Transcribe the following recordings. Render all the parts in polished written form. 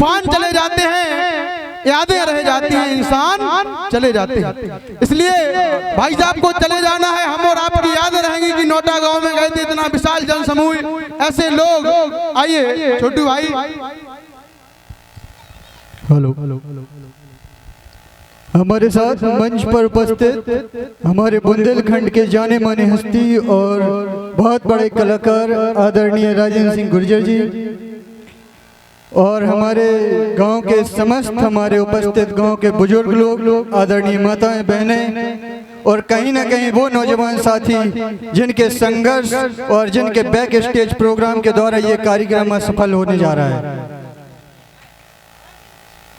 तूफान चले जाते हैं, यादें रह जाती हैं, इंसान चले जाते हैं। इसलिए भाई साहब को चले जाना है, हम और आपकी याद रहेंगी कि नोटा गांव में गए थे, इतना विशाल जन समूह, ऐसे लोग। आइए छोटू भाई। हेलो, हमारे साथ मंच पर उपस्थित हमारे बुंदेलखंड के जाने माने हस्ती और बहुत बड़े कलाकार आदरणीय राजेंद्र सिंह गुर्जर जी, और हमारे गांव के समस्त हमारे उपस्थित गांव के बुजुर्ग लोग, आदरणीय माताएं, बहनें, और कहीं ना कहीं वो नौजवान साथी जिनके संघर्ष और जिनके बैक स्टेज प्रोग्राम के द्वारा ये कार्यक्रम सफल होने जा रहा है।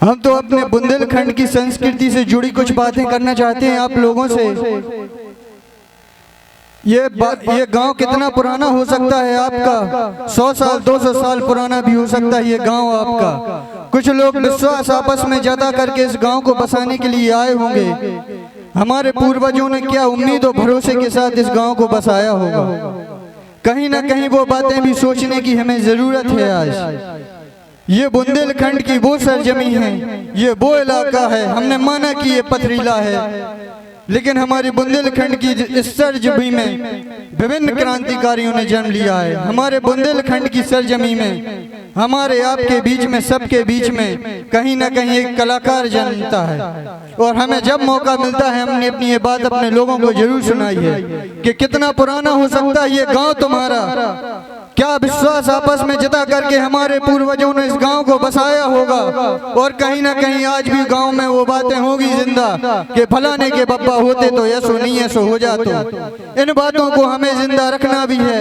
हम तो अपने बुंदेलखंड की संस्कृति से जुड़ी कुछ बातें करना चाहते हैं आप लोगों से। ये गांव कितना पुराना हो सकता है आपका, 100 साल 200 साल पुराना भी हो सकता है ये गांव आपका। कुछ लोग विश्वास आपस में जता करके इस गांव को बसाने के लिए आए होंगे। हमारे पूर्वजों ने क्या उम्मीद और भरोसे के साथ इस गांव को बसाया होगा। कहीं ना कहीं वो बातें भी सोचने की हमें जरूरत है। आज ये बुंदेलखंड की वो सरजमी है, ये वो इलाका है। हमने माना कि ये पथरीला है, लेकिन हमारी बुंदेलखंड की इस सरजमी में विभिन्न क्रांतिकारियों ने जन्म लिया है। हमारे बुंदेलखंड की सरजमी में हमारे आपके बीच में, सबके बीच में कहीं ना कहीं एक कलाकार जन्मता है। और हमें जब मौका मिलता है हमने अपनी ये बात अपने लोगों को जरूर सुनाई है कि कितना पुराना हो सकता है ये गांव तुम्हारा। क्या विश्वास आपस में जता करके हमारे पूर्वजों ने इस गांव को बसाया होगा। और कहीं ना कहीं आज भी गांव में वो बातें होगी जिंदा कि फलाने के बब्बा होते तो ऐसो नहीं ऐसो हो जातो। इन बातों को हमें जिंदा रखना भी है,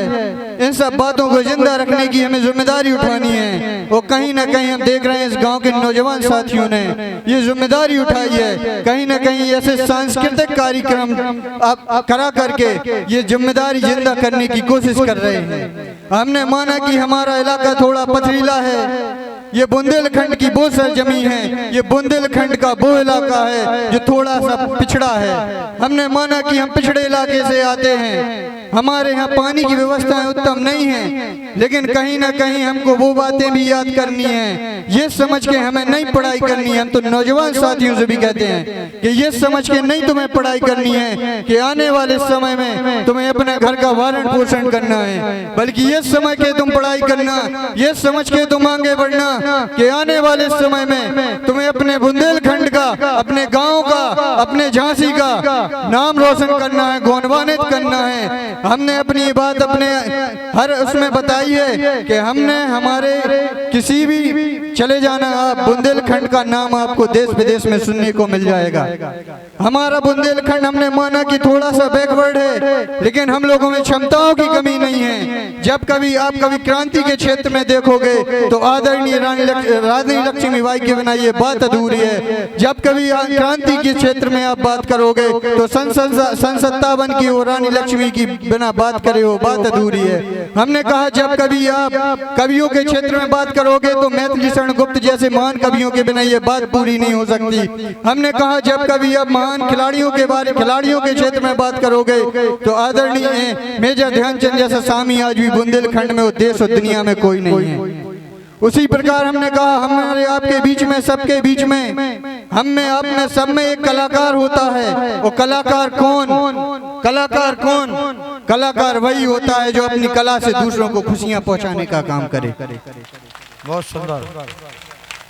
इन सब बातों को जिंदा रखने की हमें जिम्मेदारी उठानी है। और कहीं ना कहीं हम देख रहे हैं इस गाँव के नौजवान साथियों ने ये जिम्मेदारी उठाई है। कहीं ना कहीं ऐसे सांस्कृतिक कार्यक्रम करा करके ये जिम्मेदारी जिंदा करने की कोशिश कर रहे हैं। हमने माना कि हमारा इलाका थोड़ा पथरीला है, ये बुंदेलखंड की वो सरजमी है, ये बुंदेलखंड का वो इलाका है जो थोड़ा सा पिछड़ा है। हमने माना कि हम पिछड़े इलाके से आते हैं, हमारे यहाँ पानी की व्यवस्थाएं उत्तम नहीं है, लेकिन कहीं ना कहीं हमको वो बातें भी याद करनी है। ये समझ के हमें नहीं पढ़ाई करनी है। हम तो नौजवान साथियों से भी कहते हैं कि ये समझ के नहीं तुम्हें पढ़ाई करनी है कि आने वाले समय में तुम्हें अपने घर का भरण पोषण करना है, बल्कि ये समझ के तुम पढ़ाई करना, ये समझ के तुम आगे बढ़ना कि आने वाले समय में तुम्हें अपने बुंदेलखंड का, अपने गांव का, अपने झांसी का नाम रोशन करना है, गौरवान्वित करना है। हमने अपनी बात अपने हर उसमें बताई है कि हमने हमारे किसी भी चले जाना, आप बुंदेलखंड का नाम आपको देश विदेश में सुनने को मिल जाएगा। हमारा बुंदेलखंड हमने माना कि थोड़ा सा बैकवर्ड है, लेकिन हम लोगों में क्षमताओं की कमी नहीं है। जब कभी आप क्रांति के क्षेत्र में देखोगे तो आदरणीय रानी लक्ष्मीबाई के बिना ये बात अधूरी है। जब कभी क्रांति के क्षेत्र में आप बात करोगे तो सन 57 की और रानी लक्ष्मी की बिना बात करे हो बात अधूरी है। हमने कहा जब कभी आप कवियों के क्षेत्र में बात करोगे तो मैथिली शरण गुप्त जैसे महान कवियों के बिना ये बात पूरी नहीं हो सकती। हमने कहा जब कभी आप महान खिलाड़ियों के क्षेत्र में बात करोगे तो आदरणीय मेजर ध्यानचंद जैसा स्वामी आज भी बुंदेलखंड में, देश और दुनिया में कोई नहीं है। उसी प्रकार हमने कहा हमारे आपके बीच में, सबके बीच में, हम में आप में सब में एक कलाकार होता है। और कलाकार कौन? कलाकार वही होता है जो अपनी कला से दूसरों को खुशियां पहुंचाने का काम करे। बहुत सुंदर।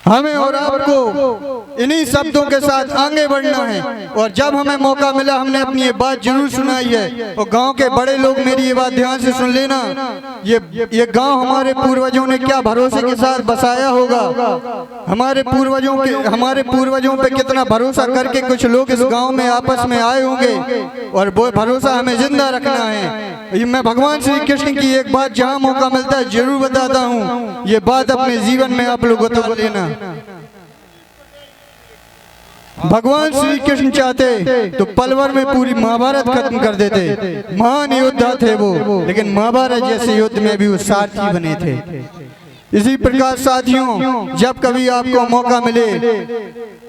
हमें और आपको इन्हीं शब्दों के साथ आगे बढ़ना है। और जब हमें मौका मिला हमने अपनी ये बात जरूर सुनाई है। और गांव के बड़े लोग मेरी ये बात ध्यान से सुन लेना, ये गांव हमारे पूर्वजों ने क्या भरोसे के साथ बसाया होगा। हमारे पूर्वजों पे कितना भरोसा करके कुछ लोग इस गांव में आपस में आए होंगे, और वो भरोसा हमें जिंदा रखना है। मैं भगवान श्री कृष्ण की एक बात जहाँ मौका मिलता है जरूर बताता हूँ, ये बात अपने जीवन में आप लोग उतार लेना। भगवान श्री कृष्ण चाहते तो पलवर में पूरी महाभारत खत्म कर देते। महान योद्धा थे वो, लेकिन महाभारत जैसे युद्ध में भी वो सारथी बने थे। इसी प्रकार साथियों, जब कभी आपको मौका मिले,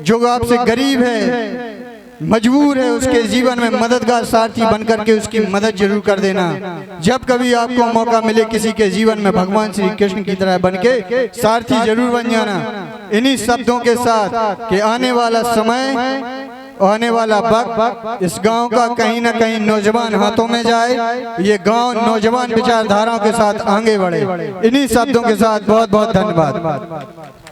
जो आपसे गरीब है, मजबूर है उसके जीवन में मददगार सारथी बनकर के उसकी मदद जरूर कर देना। जब कभी आपको मौका मिले किसी के जीवन में भगवान श्री कृष्ण की तरह बनके सारथी जरूर बन जाना। इन्हीं शब्दों के साथ कि आने वाला समय, आने वाला वक्त इस गांव का कहीं ना कहीं नौजवान हाथों में जाए, ये गांव नौजवान विचारधाराओं के साथ आगे बढ़े। इन्हीं शब्दों के साथ बहुत बहुत धन्यवाद।